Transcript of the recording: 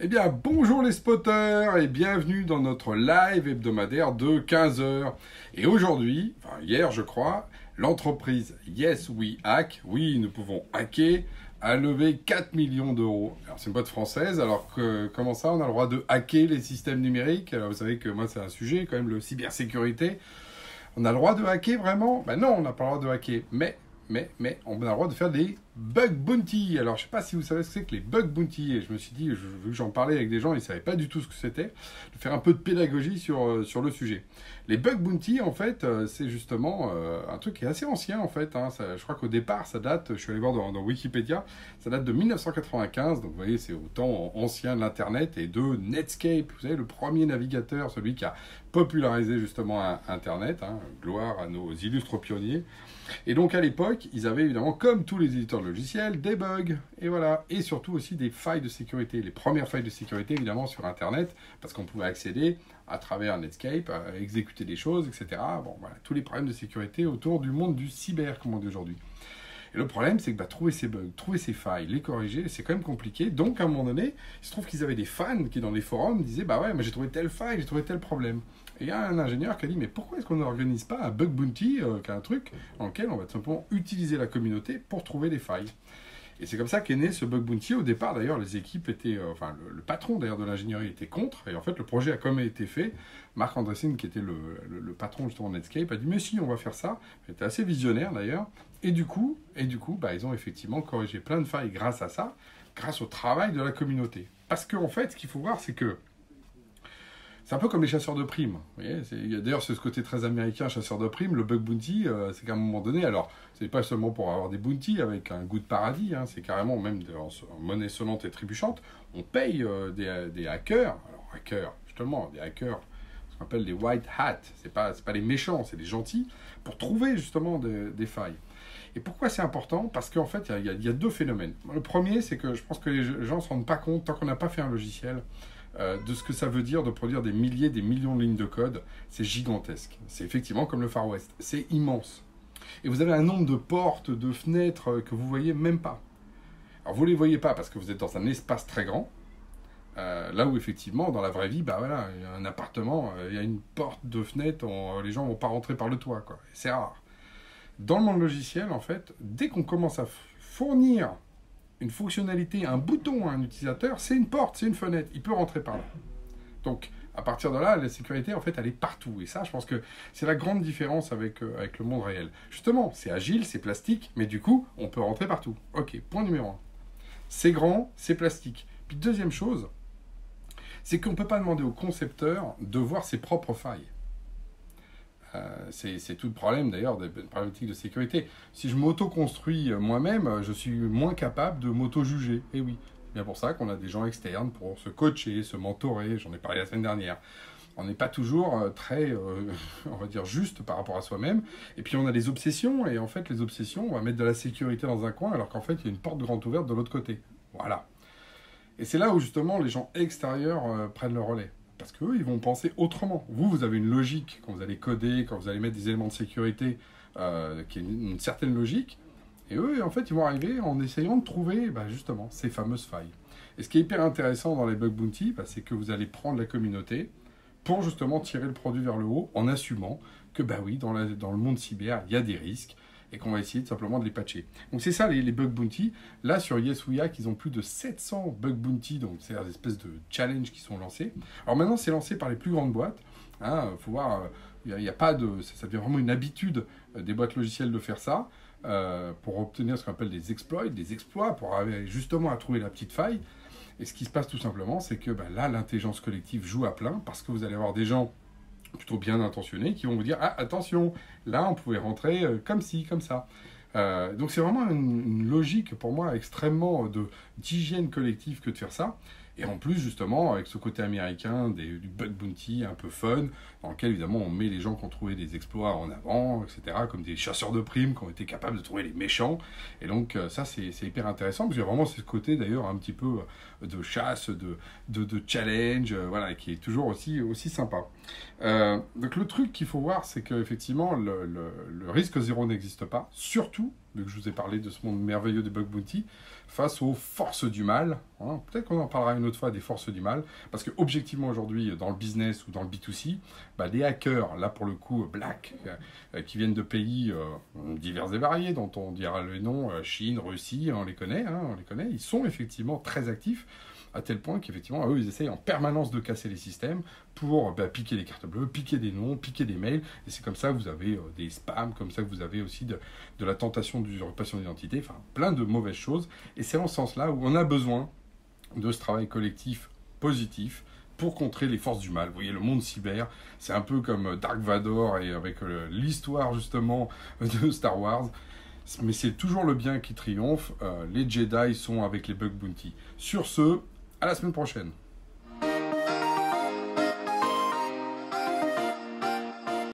Eh bien, bonjour les spotters et bienvenue dans notre live hebdomadaire de 15 heures. Et aujourd'hui, enfin hier je crois, l'entreprise Yes We Hack, oui nous pouvons hacker, a levé 4 millions d'euros. Alors c'est une boîte française, alors que comment ça on a le droit de hacker les systèmes numériques? Alors vous savez que moi c'est un sujet quand même, le cybersécurité. On a le droit de hacker vraiment? Ben non, on n'a pas le droit de hacker, mais on a le droit de faire des bug bounty. Alors, je ne sais pas si vous savez ce que c'est que les bug bounty. Et je me suis dit, vu que j'en parlais avec des gens, ils ne savaient pas du tout ce que c'était, de faire un peu de pédagogie sur le sujet. Les bug bounty, en fait, c'est justement un truc qui est assez ancien, en fait. Hein. Je crois qu'au départ, ça date, je suis allé voir dans Wikipédia, ça date de 1995. Donc, vous voyez, c'est au temps ancien de l'Internet et de Netscape. Vous savez, le premier navigateur, celui qui a popularisé justement Internet. Hein. Gloire à nos illustres pionniers. Et donc à l'époque, ils avaient évidemment, comme tous les éditeurs de logiciels, des bugs. Et voilà. Et surtout aussi des failles de sécurité. Les premières failles de sécurité, évidemment, sur Internet, parce qu'on pouvait accéder à travers Netscape, à exécuter des choses, etc. Bon, voilà, tous les problèmes de sécurité autour du monde du cyber, comme on dit aujourd'hui. Et le problème, c'est que trouver ces bugs, trouver ces failles, les corriger, c'est quand même compliqué. Donc, à un moment donné, il se trouve qu'ils avaient des fans qui, dans les forums, disaient « Bah ouais, moi j'ai trouvé telle faille, j'ai trouvé tel problème. » Et il y a un ingénieur qui a dit « Mais pourquoi est-ce qu'on n'organise pas un bug bounty, qui est un truc dans lequel on va tout simplement utiliser la communauté pour trouver des failles ?» Et c'est comme ça qu'est né ce bug bounty. Au départ, d'ailleurs, les équipes étaient... enfin, le patron, d'ailleurs, de l'ingénierie était contre. Et en fait, le projet a quand même été fait. Marc Andreessen, qui était le patron, justement, de Netscape, a dit « Mais si, on va faire ça. » Il était assez visionnaire, d'ailleurs. Et du coup, bah, ils ont effectivement corrigé plein de failles grâce à ça, grâce au travail de la communauté. Parce qu'en fait, ce qu'il faut voir, c'est que c'est un peu comme les chasseurs de primes. Vous voyez, d'ailleurs, c'est ce côté très américain, chasseur de primes. Le bug bounty, c'est qu'à un moment donné, alors, c'est pas seulement pour avoir des bounties avec un goût de paradis, hein, c'est carrément même en monnaie sonnante et trébuchante. On paye des hackers, alors hackers, justement, des hackers, ce qu'on appelle des white hats. C'est pas les méchants, c'est les gentils, pour trouver justement des failles. Et pourquoi c'est important? Parce qu'en fait, il y a deux phénomènes. Le premier, c'est que je pense que les gens ne se rendent pas compte, tant qu'on n'a pas fait un logiciel, de ce que ça veut dire de produire des milliers, des millions de lignes de code. C'est gigantesque. C'est effectivement comme le Far West. C'est immense. Et vous avez un nombre de portes, de fenêtres que vous ne voyez même pas. Alors vous ne les voyez pas parce que vous êtes dans un espace très grand. Là où effectivement, dans la vraie vie, bah voilà, il y a un appartement, il y a une porte de fenêtre, les gens ne vont pas rentrer par le toit, quoi. C'est rare. Dans le monde logiciel, en fait, dès qu'on commence à fournir une fonctionnalité, un bouton à un utilisateur, c'est une porte, c'est une fenêtre, il peut rentrer par là. Donc, à partir de là, la sécurité, en fait, elle est partout. Et ça, je pense que c'est la grande différence avec le monde réel. Justement, c'est agile, c'est plastique, mais du coup, on peut rentrer partout. Ok, point numéro 1. C'est grand, c'est plastique. Puis deuxième chose, c'est qu'on ne peut pas demander au concepteur de voir ses propres failles. C'est tout le problème d'ailleurs des problématiques de sécurité. Si je m'auto-construis moi-même, je suis moins capable de m'auto-juger. Et oui, c'est bien pour ça qu'on a des gens externes pour se coacher, se mentorer. J'en ai parlé la semaine dernière. On n'est pas toujours très, on va dire, juste par rapport à soi-même. Et puis on a des obsessions, et en fait les obsessions, on va mettre de la sécurité dans un coin, alors qu'en fait il y a une porte grande ouverte de l'autre côté. Voilà. Et c'est là où justement les gens extérieurs prennent le relais. Parce qu'eux, ils vont penser autrement. Vous avez une logique quand vous allez coder, quand vous allez mettre des éléments de sécurité, qui est une certaine logique. Et eux, en fait, ils vont arriver en essayant de trouver justement ces fameuses failles. Et ce qui est hyper intéressant dans les bug bounty, c'est que vous allez prendre la communauté pour justement tirer le produit vers le haut en assumant que oui, dans le monde cyber, il y a des risques et qu'on va essayer simplement de les patcher. Donc c'est ça les bug bounty. Là sur Yes We Hack, ils ont plus de 700 bug bounty, donc c'est des espèces de challenges qui sont lancés. Alors maintenant c'est lancé par les plus grandes boîtes. Faut voir, il n'y a pas de, ça devient vraiment une habitude des boîtes logicielles de faire ça pour obtenir ce qu'on appelle des exploits, pour arriver justement à trouver la petite faille. Et ce qui se passe tout simplement, c'est que là l'intelligence collective joue à plein parce que vous allez avoir des gens plutôt bien intentionnés qui vont vous dire « Ah, attention, là, on pouvait rentrer comme ci, comme ça. » Donc, c'est vraiment une logique, pour moi, extrêmement d'hygiène collective que de faire ça. Et en plus, justement, avec ce côté américain du bug bounty un peu fun, dans lequel, évidemment, on met les gens qui ont trouvé des exploits en avant, etc., comme des chasseurs de primes qui ont été capables de trouver les méchants. Et donc, ça, c'est hyper intéressant, parce qu'il y a vraiment ce côté, d'ailleurs, un petit peu de chasse, de challenge, voilà, qui est toujours aussi sympa. Donc, le truc qu'il faut voir, c'est qu'effectivement, le risque zéro n'existe pas, surtout vu que je vous ai parlé de ce monde merveilleux des bug bounty, face aux forces du mal. Hein. Peut-être qu'on en parlera une autre fois des forces du mal, parce que objectivement aujourd'hui, dans le business ou dans le B2C, les hackers, là pour le coup, black, qui viennent de pays divers et variés, dont on dira le nom, Chine, Russie, on les connaît, ils sont effectivement très actifs, à tel point qu'effectivement, eux, ils essayent en permanence de casser les systèmes pour piquer des cartes bleues, piquer des noms, piquer des mails, et c'est comme ça que vous avez des spams, comme ça que vous avez aussi de la tentation d'usurpation d'identité, enfin plein de mauvaises choses, et c'est en ce sens-là où on a besoin de ce travail collectif positif pour contrer les forces du mal. Vous voyez, le monde cyber, c'est un peu comme Dark Vador et avec l'histoire justement de Star Wars, mais c'est toujours le bien qui triomphe. Les Jedi sont avec les bug bounty. Sur ce, à la semaine prochaine.